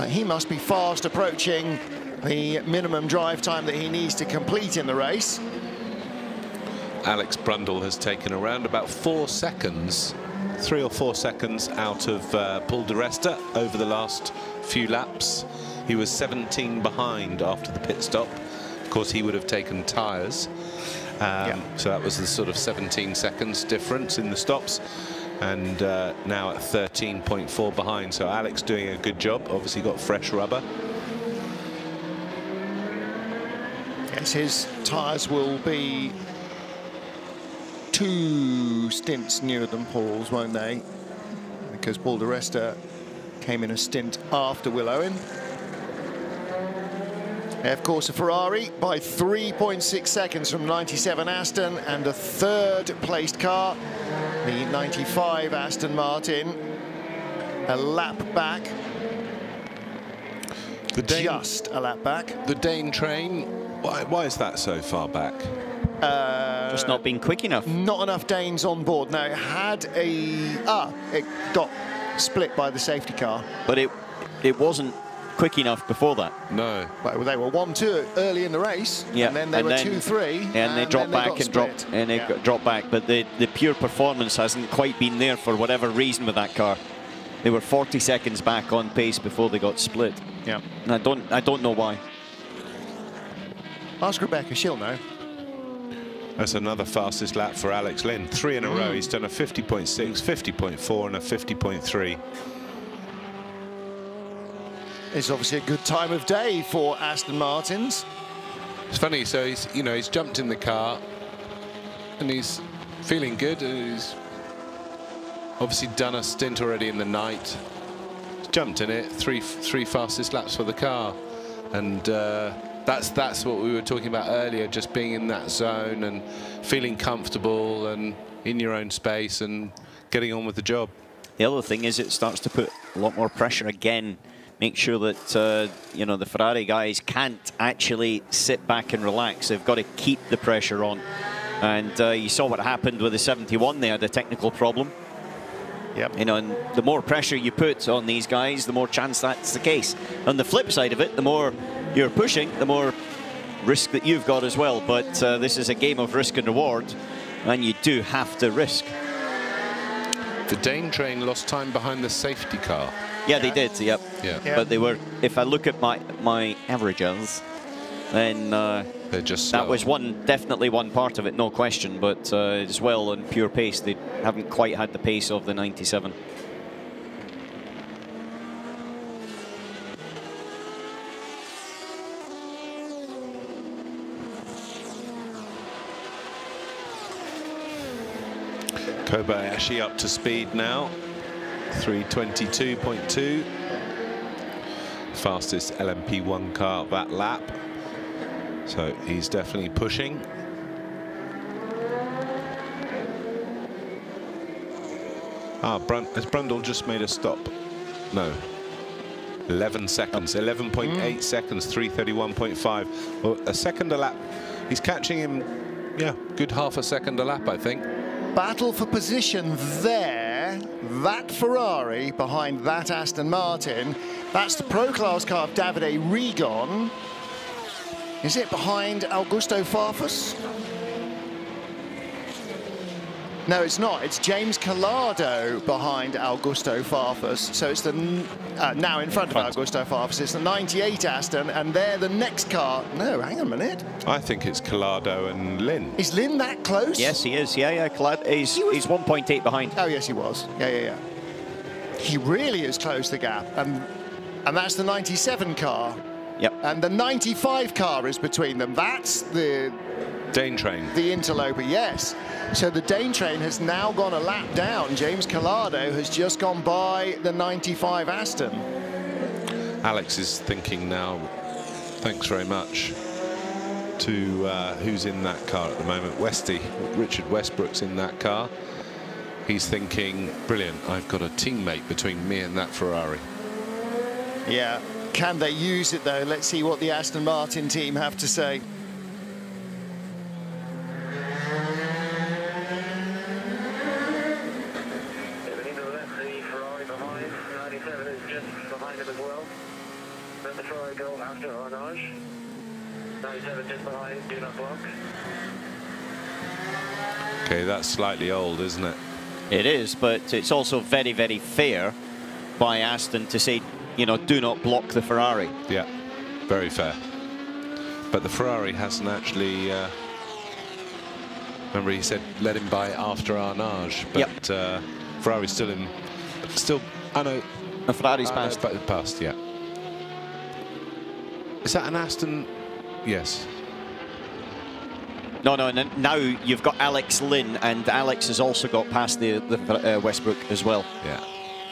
He must be fast approaching the minimum drive time that he needs to complete in the race. Alex Brundle has taken around about 4 seconds, 3 or 4 seconds out of Paul di Resta over the last few laps. He was 17 behind after the pit stop. Of course, he would have taken tyres. So that was the sort of 17 seconds difference in the stops. And now at 13.4 behind. So Alex doing a good job. Obviously got fresh rubber. Yes, his tyres will be 2 stints nearer than Paul's, won't they? Because Paul di Resta came in a stint after Will Owen. Of course, a Ferrari by 3.6 seconds from 97 Aston, and a 3rd placed car, the 95 Aston Martin, a lap back. Just a lap back. The Dane train, why is that so far back? Just not being quick enough. Not enough Danes on board. No, it had it got split by the safety car. But it wasn't quick enough before that. No. Well, they were 1-2 early in the race, yeah, and then they were 2-3, and they dropped back and dropped back. But the pure performance hasn't quite been there for whatever reason with that car. They were 40 seconds back on pace before they got split. Yeah, and I don't know why. Ask Rebecca, she'll know. That's another fastest lap for Alex Lynn. 3 in a row. He's done a 50.6, 50.4, and a 50.3. It's obviously a good time of day for Aston Martins. It's funny, so he's jumped in the car and he's feeling good. He's obviously done a stint already in the night. He's jumped in it, three fastest laps for the car, and that's what we were talking about earlier, just being in that zone and feeling comfortable and in your own space and getting on with the job. The other thing is it starts to put a lot more pressure again. Make sure that the Ferrari guys can't actually sit back and relax. They've got to keep the pressure on. And you saw what happened with the 71. They had a technical problem. Yep. And the more pressure you put on these guys, the more chance that's the case. On the flip side of it, the more you're pushing, the more risk that you've got as well. But this is a game of risk and reward, and you do have to risk. The Dane train lost time behind the safety car. Yeah, they did, yep. Yeah. But they were, if I look at my averages, then they're just slow. That was definitely one part of it, no question. But as well, on pure pace, they haven't quite had the pace of the 97. Kobayashi up to speed now. 3:22.2. Fastest LMP1 car that lap. So he's definitely pushing. Has Brundle just made a stop? No. 11 seconds, 11.8 seconds, 3:31.5. Well, a second a lap. He's catching him, yeah, good half a second a lap, I think. Battle for position there. That Ferrari behind that Aston Martin. That's the Pro Class car of Davide Rigon. Is it behind Augusto Farfus? No, it's not. It's James Collado behind Augusto Farfus. So it's the now in front of Augusto Farfus. It's the 98 Aston, and they're the next car. No, hang on a minute. I think it's Collado and Lynn. Is Lynn that close? Yes, he is. Yeah. Collado, he's 1.8 behind. Oh, yes, he was. Yeah. He really has closed the gap, and that's the 97 car. Yep. And the 95 car is between them. That's the Dane train. The interloper, yes. So the Dane train has now gone a lap down. James Collado has just gone by the 95 Aston. Alex is thinking now, thanks very much to who's in that car at the moment. Richard Westbrook's in that car. He's thinking, brilliant, I've got a teammate between me and that Ferrari. Yeah, can they use it though? Let's see what the Aston Martin team have to say. Okay, that's slightly old, isn't it? It is, but it's also very, very fair by Aston to say, you know, do not block the Ferrari. Yeah, very fair. But the Ferrari hasn't actually... remember he said let him by after Arnage, but Ferrari's still in... I know... The Ferrari's passed. Passed, yeah. Is that an Aston? Yes. No, now you've got Alex Lynn, and Alex has also got past the Westbrook as well. Yeah.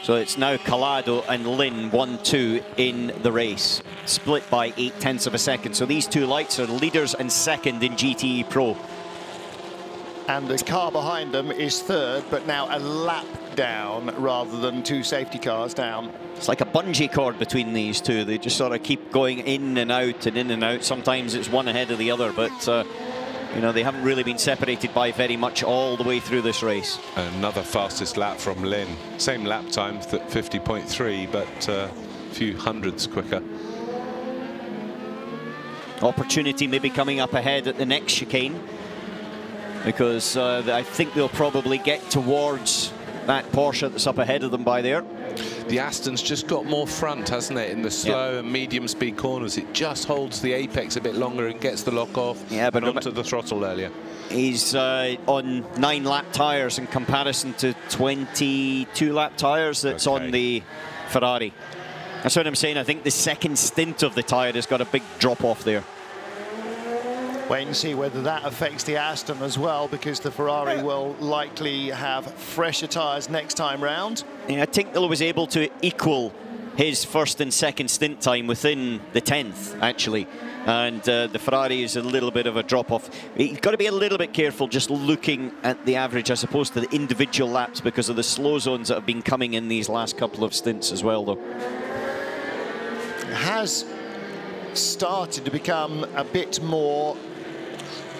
So it's now Collado and Lynn 1-2 in the race, split by 0.8 of a second. So these two lights are leaders and second in GTE Pro. And the car behind them is third, but now a lap down rather than two safety cars down. It's like a bungee cord between these two. They just sort of keep going in and out and in and out. Sometimes it's one ahead of the other, but you know, they haven't really been separated by very much all the way through this race. Another fastest lap from Lynn. Same lap time, 50.3, but a few hundredths quicker. Opportunity maybe coming up ahead at the next chicane, because I think they'll probably get towards that Porsche that's up ahead of them by there. The Aston's just got more front, hasn't it, in the slow and medium speed corners. It just holds the apex a bit longer and gets the lock off. Yeah, but onto the throttle earlier. He's on 9-lap tyres in comparison to 22-lap tyres that's on the Ferrari. That's what I'm saying. I think the second stint of the tyre has got a big drop off there. Wait and see whether that affects the Aston as well, because the Ferrari will likely have fresher tyres next time round. Yeah, I think Tincknell was able to equal his first and second stint time within the 10th, actually. And the Ferrari is a little bit of a drop-off. You've got to be a little bit careful just looking at the average as opposed to the individual laps, because of the slow zones that have been coming in these last couple of stints as well, though. It has started to become a bit more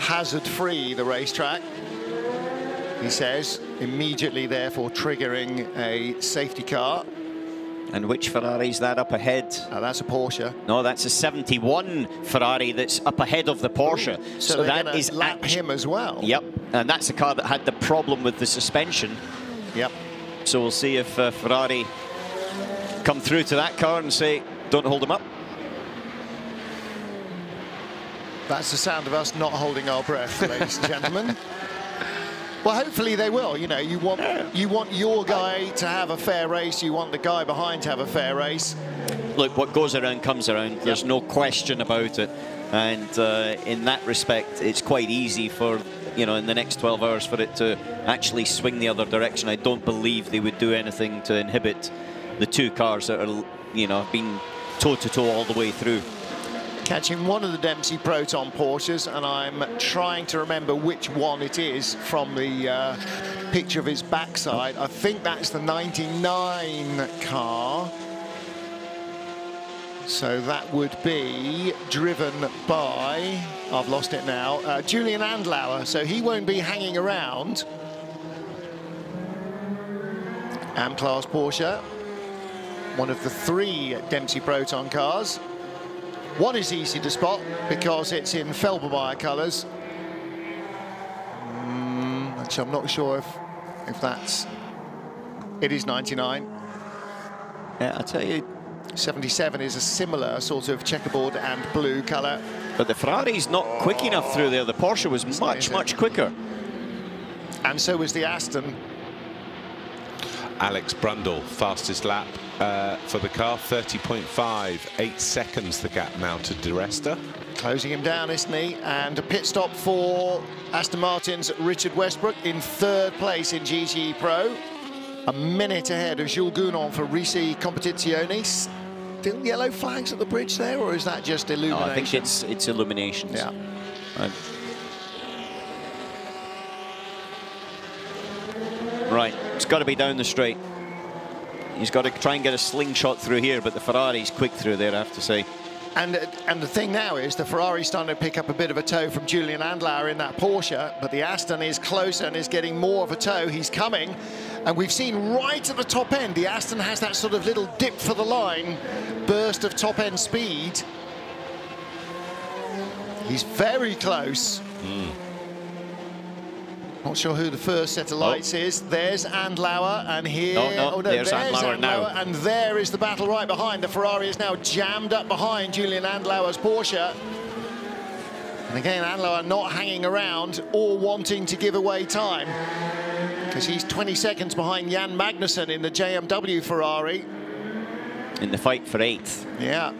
hazard-free, the racetrack, he says, immediately therefore triggering a safety car. And which Ferrari is that up ahead? That's a Porsche. No, that's a 71 Ferrari that's up ahead of the Porsche. So that is lap him as well. Yep, and that's the car that had the problem with the suspension. Yep. So we'll see if Ferrari come through to that car and say, don't hold him up. That's the sound of us not holding our breath, ladies and gentlemen. Well, hopefully they will. You know, you want your guy to have a fair race. You want the guy behind to have a fair race. Look, what goes around comes around. There's no question about it. And in that respect, it's quite easy for you know, in the next 12 hours for it to actually swing the other direction. I don't believe they would do anything to inhibit the two cars that are, you know, been toe-to-toe all the way through. Catching one of the Dempsey Proton Porsches, and I'm trying to remember which one it is from the picture of his backside. I think that's the 99 car. So that would be driven by, I've lost it now, Julian Andlauer. So he won't be hanging around. M-Class Porsche, one of the 3 Dempsey Proton cars. One is easy to spot because it's in Felbermeyer colours. Actually, I'm not sure if that's... It is 99. Yeah, I tell you, 77 is a similar sort of checkerboard and blue colour. but the Ferrari's not quick enough through there. The Porsche was much quicker. And so was the Aston. Alex Brundle, fastest lap for the car, 30.5, 8 seconds the gap now to Di Resta. Closing him down, isn't he? And a pit stop for Aston Martin's Richard Westbrook in 3rd place in GT Pro. A minute ahead of Jules Gounon for Risi Competizione. Still yellow flags at the bridge there, or is that just illumination? No, I think it's illuminations. Yeah. Right, it's got to be down the straight. He's got to try and get a slingshot through here, but the Ferrari's quick through there, I have to say. And the thing now is the Ferrari's starting to pick up a bit of a toe from Julian Andlauer in that Porsche, but the Aston is closer and is getting more of a toe. He's coming, and we've seen right at the top end, the Aston has that sort of little dip for the line, burst of top-end speed. He's very close. Not sure who the first set of lights is. There's Andlauer, and here... No, there's Andlauer now. And there is the battle right behind. The Ferrari is now jammed up behind Julian Andlauer's Porsche. And again, Andlauer not hanging around or wanting to give away time, because he's 20 seconds behind Jan Magnussen in the JMW Ferrari. In the fight for 8th. Yeah.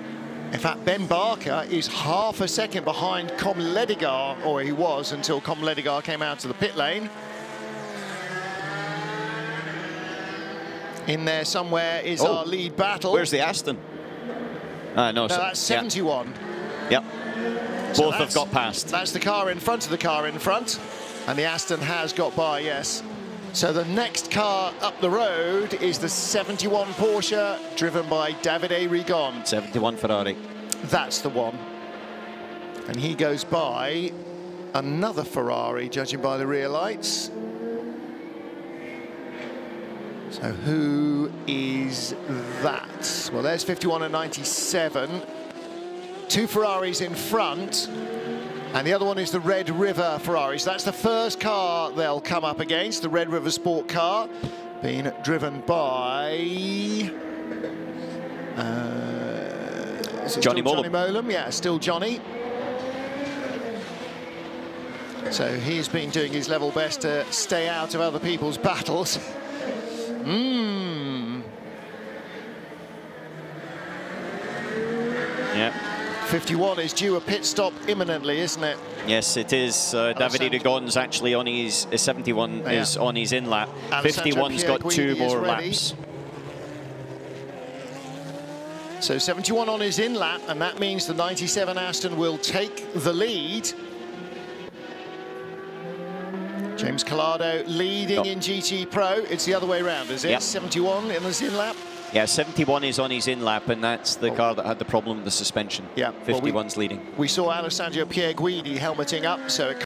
In fact, Ben Barker is half a second behind Com Ledigar, or he was until Com Ledigar came out to the pit lane. In there somewhere is our lead battle. Where's the Aston? No, that's 71. Yep. So Both have got past. That's the car in front of the car in front, and the Aston has got by, yes. So the next car up the road is the 71 Porsche, driven by Davide Rigon. 71 Ferrari. That's the one. And he goes by another Ferrari, judging by the rear lights. So who is that? Well, there's 51 and 97. 2 Ferraris in front. And the other one is the Red River Ferrari. So that's the first car they'll come up against, the Red River Sport car, being driven by... Johnny Mollum. Johnny Mollum, yeah, still Johnny. So he's been doing his level best to stay out of other people's battles. 51 is due a pit stop imminently, isn't it? Yes, it is. Davide Rigon's actually on his 71 is on his in lap. 51's got 2 more laps. So 71 on his in lap, and that means the 97 Aston will take the lead. James Collado leading in GT Pro. It's the other way around, is it? Yep. 71 in his in lap. Yeah, 71 is on his in lap, and that's the car that had the problem with the suspension. Yeah, 51's leading. We saw Alessandro Pierguidi helmeting up, so it